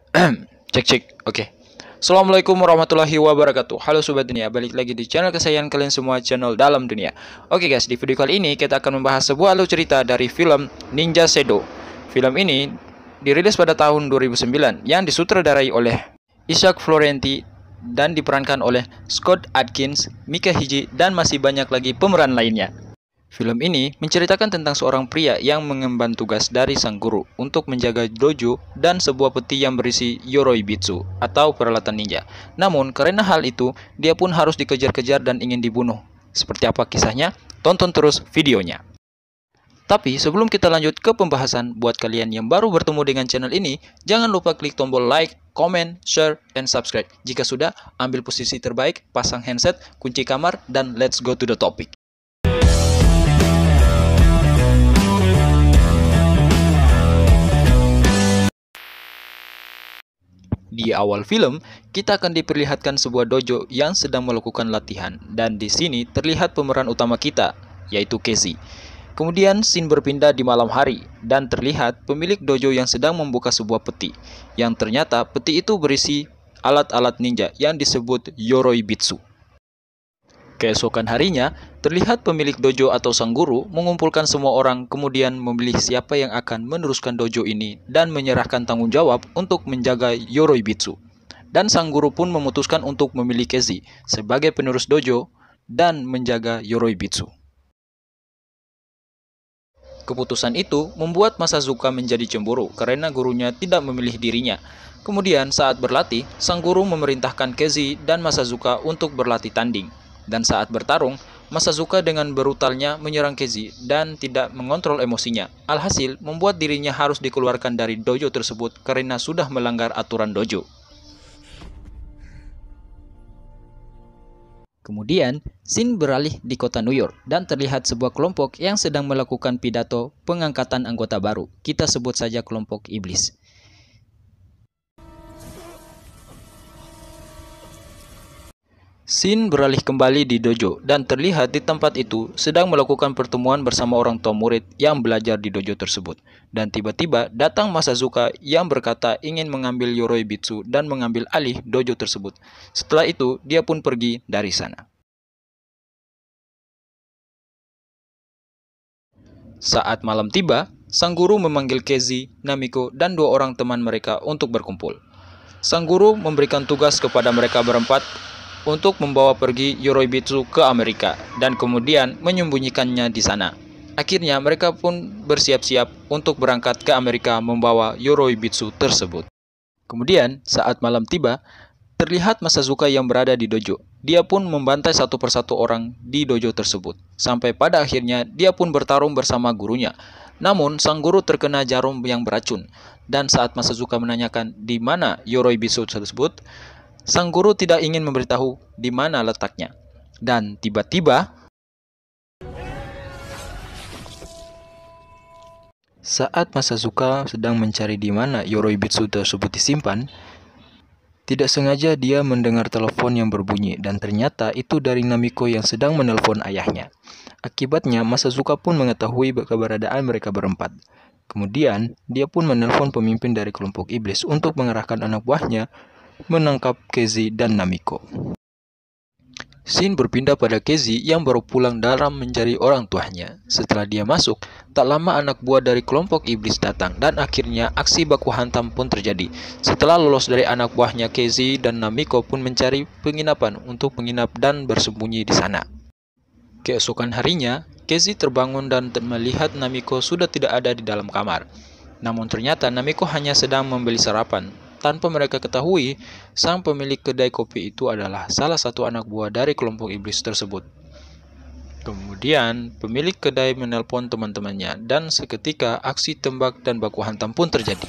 Cek cek, oke. Assalamualaikum warahmatullahi wabarakatuh. Halo sobat dunia, balik lagi di channel kesayangan kalian semua, channel Dalam Dunia. Oke guys, di video kali ini kita akan membahas sebuah alur cerita dari film Ninja Shadow. Film ini dirilis pada tahun 2009 yang disutradarai oleh Isaac Florenti dan diperankan oleh Scott Adkins, Mika Hiji, dan masih banyak lagi pemeran lainnya. Film ini menceritakan tentang seorang pria yang mengemban tugas dari sang guru untuk menjaga dojo dan sebuah peti yang berisi Yoroibitsu atau peralatan ninja. Namun karena hal itu, dia pun harus dikejar-kejar dan ingin dibunuh. Seperti apa kisahnya? Tonton terus videonya. Tapi sebelum kita lanjut ke pembahasan, buat kalian yang baru bertemu dengan channel ini, jangan lupa klik tombol like, comment, share, and subscribe. Jika sudah, ambil posisi terbaik, pasang handset, kunci kamar, dan let's go to the topic. Di awal film, kita akan diperlihatkan sebuah dojo yang sedang melakukan latihan, dan di sini terlihat pemeran utama kita, yaitu Casey. Kemudian scene berpindah di malam hari, dan terlihat pemilik dojo yang sedang membuka sebuah peti, yang ternyata peti itu berisi alat-alat ninja yang disebut Yoroibitsu. Keesokan harinya, terlihat pemilik dojo atau sang guru mengumpulkan semua orang kemudian memilih siapa yang akan meneruskan dojo ini dan menyerahkan tanggung jawab untuk menjaga Yoroibitsu. Dan sang guru pun memutuskan untuk memilih Casey sebagai penerus dojo dan menjaga Yoroibitsu. Keputusan itu membuat Masazuka menjadi cemburu karena gurunya tidak memilih dirinya. Kemudian saat berlatih, sang guru memerintahkan Casey dan Masazuka untuk berlatih tanding. Dan saat bertarung, Masazuka dengan brutalnya menyerang Casey dan tidak mengontrol emosinya. Alhasil, membuat dirinya harus dikeluarkan dari dojo tersebut karena sudah melanggar aturan dojo. Kemudian, scene beralih di kota New York dan terlihat sebuah kelompok yang sedang melakukan pidato pengangkatan anggota baru. Kita sebut saja kelompok iblis. Scene beralih kembali di dojo dan terlihat di tempat itu sedang melakukan pertemuan bersama orang tua murid yang belajar di dojo tersebut. Dan tiba-tiba datang Masazuka yang berkata ingin mengambil Yoroibitsu dan mengambil alih dojo tersebut. Setelah itu, dia pun pergi dari sana. Saat malam tiba, sang guru memanggil Casey, Namiko, dan dua orang teman mereka untuk berkumpul. Sang guru memberikan tugas kepada mereka berempat untuk membawa pergi Yoroibitsu ke Amerika dan kemudian menyembunyikannya di sana. Akhirnya mereka pun bersiap-siap untuk berangkat ke Amerika membawa Yoroibitsu tersebut. Kemudian saat malam tiba, terlihat Masazuka yang berada di dojo. Dia pun membantai satu persatu orang di dojo tersebut. Sampai pada akhirnya dia pun bertarung bersama gurunya. Namun sang guru terkena jarum yang beracun. Dan saat Masazuka menanyakan di mana Yoroibitsu tersebut, sang guru tidak ingin memberitahu di mana letaknya. Dan tiba-tiba, saat Masazuka sedang mencari di mana Yoroibitsu tersebut disimpan, tidak sengaja dia mendengar telepon yang berbunyi dan ternyata itu dari Namiko yang sedang menelpon ayahnya. Akibatnya Masazuka pun mengetahui keberadaan mereka berempat. Kemudian, dia pun menelpon pemimpin dari kelompok iblis untuk mengerahkan anak buahnya menangkap Casey dan Namiko. Scene berpindah pada Casey yang baru pulang dalam mencari orang tuanya. Setelah dia masuk, tak lama anak buah dari kelompok iblis datang dan akhirnya aksi baku hantam pun terjadi. Setelah lolos dari anak buahnya, Casey dan Namiko pun mencari penginapan untuk menginap dan bersembunyi di sana. Keesokan harinya, Casey terbangun dan melihat Namiko sudah tidak ada di dalam kamar. Namun ternyata Namiko hanya sedang membeli sarapan. Tanpa mereka ketahui, sang pemilik kedai kopi itu adalah salah satu anak buah dari kelompok iblis tersebut. Kemudian, pemilik kedai menelpon teman-temannya dan seketika aksi tembak dan baku hantam pun terjadi.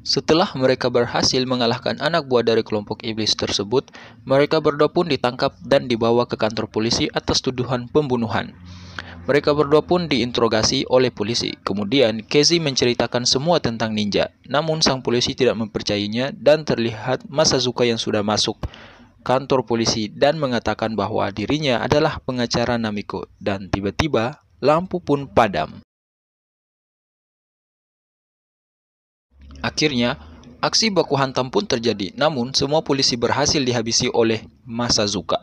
Setelah mereka berhasil mengalahkan anak buah dari kelompok iblis tersebut, mereka berdua pun ditangkap dan dibawa ke kantor polisi atas tuduhan pembunuhan. Mereka berdua pun diinterogasi oleh polisi. Kemudian, Casey menceritakan semua tentang ninja. Namun, sang polisi tidak mempercayainya dan terlihat Masazuka yang sudah masuk kantor polisi dan mengatakan bahwa dirinya adalah pengacara Namiko. Dan tiba-tiba, lampu pun padam. Akhirnya, aksi baku hantam pun terjadi, namun semua polisi berhasil dihabisi oleh Masazuka.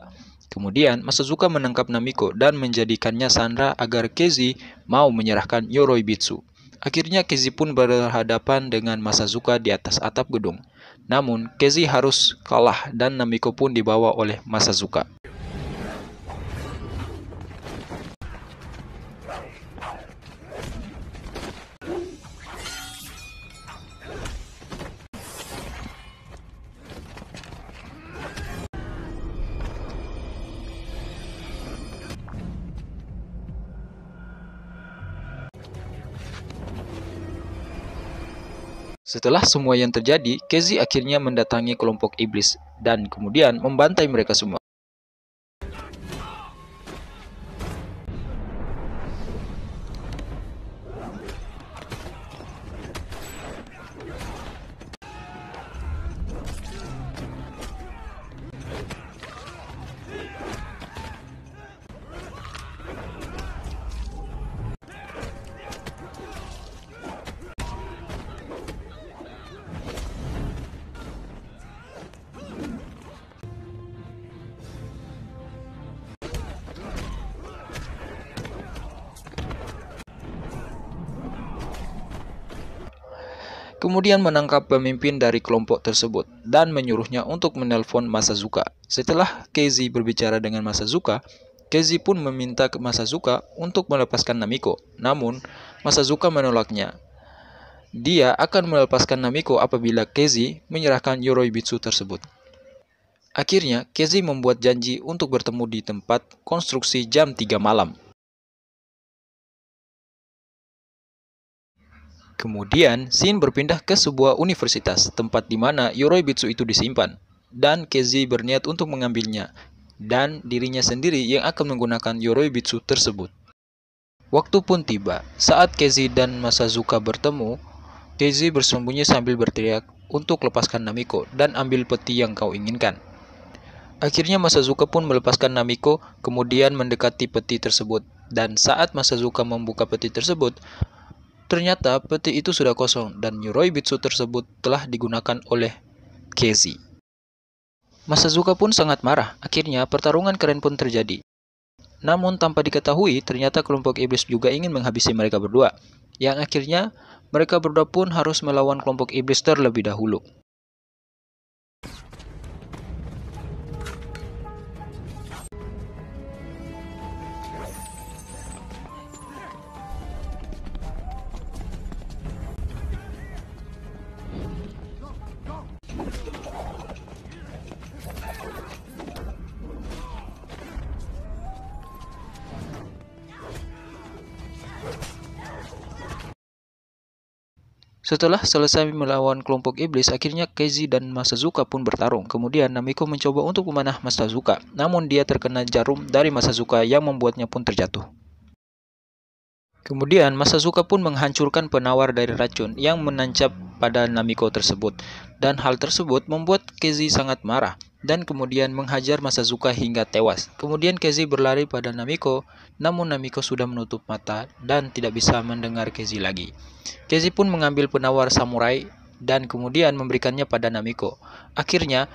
Kemudian, Masazuka menangkap Namiko dan menjadikannya sandera agar Casey mau menyerahkan Yoroibitsu. Akhirnya, Casey pun berhadapan dengan Masazuka di atas atap gedung. Namun, Casey harus kalah dan Namiko pun dibawa oleh Masazuka. Setelah semua yang terjadi, Casey akhirnya mendatangi kelompok iblis dan kemudian membantai mereka semua. Kemudian menangkap pemimpin dari kelompok tersebut dan menyuruhnya untuk menelpon Masazuka. Setelah Casey berbicara dengan Masazuka, Casey pun meminta ke Masazuka untuk melepaskan Namiko. Namun, Masazuka menolaknya. Dia akan melepaskan Namiko apabila Casey menyerahkan Yoroibitsu tersebut. Akhirnya, Casey membuat janji untuk bertemu di tempat konstruksi jam 3 malam. Kemudian, scene berpindah ke sebuah universitas, tempat di mana Yoroibitsu itu disimpan. Dan Casey berniat untuk mengambilnya, dan dirinya sendiri yang akan menggunakan Yoroibitsu tersebut. Waktu pun tiba. Saat Casey dan Masazuka bertemu, Casey bersembunyi sambil berteriak untuk lepaskan Namiko dan ambil peti yang kau inginkan. Akhirnya Masazuka pun melepaskan Namiko, kemudian mendekati peti tersebut. Dan saat Masazuka membuka peti tersebut, ternyata peti itu sudah kosong dan Yoroibitsu tersebut telah digunakan oleh Casey. Masazuka pun sangat marah. Akhirnya pertarungan keren pun terjadi. Namun tanpa diketahui, ternyata kelompok iblis juga ingin menghabisi mereka berdua. Yang akhirnya mereka berdua pun harus melawan kelompok iblis terlebih dahulu. Setelah selesai melawan kelompok iblis, akhirnya Casey dan Masazuka pun bertarung. Kemudian Namiko mencoba untuk memanah Masazuka, namun dia terkena jarum dari Masazuka yang membuatnya pun terjatuh. Kemudian Masazuka pun menghancurkan penawar dari racun yang menancap pada Namiko tersebut. Dan hal tersebut membuat Casey sangat marah dan kemudian menghajar Masazuka hingga tewas. Kemudian Casey berlari pada Namiko, namun Namiko sudah menutup mata dan tidak bisa mendengar Casey lagi. Casey pun mengambil penawar samurai dan kemudian memberikannya pada Namiko. Akhirnya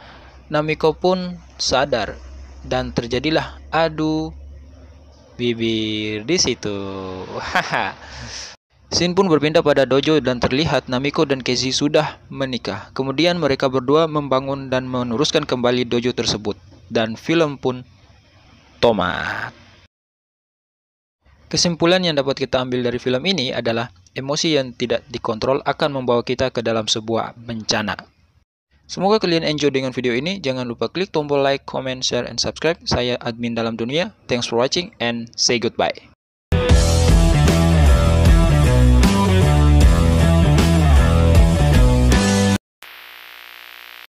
Namiko pun sadar dan terjadilah adu bibir di situ. Haha. Scene pun berpindah pada dojo dan terlihat Namiko dan Casey sudah menikah. Kemudian mereka berdua membangun dan meneruskan kembali dojo tersebut. Dan film pun tamat. Kesimpulan yang dapat kita ambil dari film ini adalah emosi yang tidak dikontrol akan membawa kita ke dalam sebuah bencana. Semoga kalian enjoy dengan video ini. Jangan lupa klik tombol like, comment, share, and subscribe. Saya admin dalam dunia. Thanks for watching and say goodbye.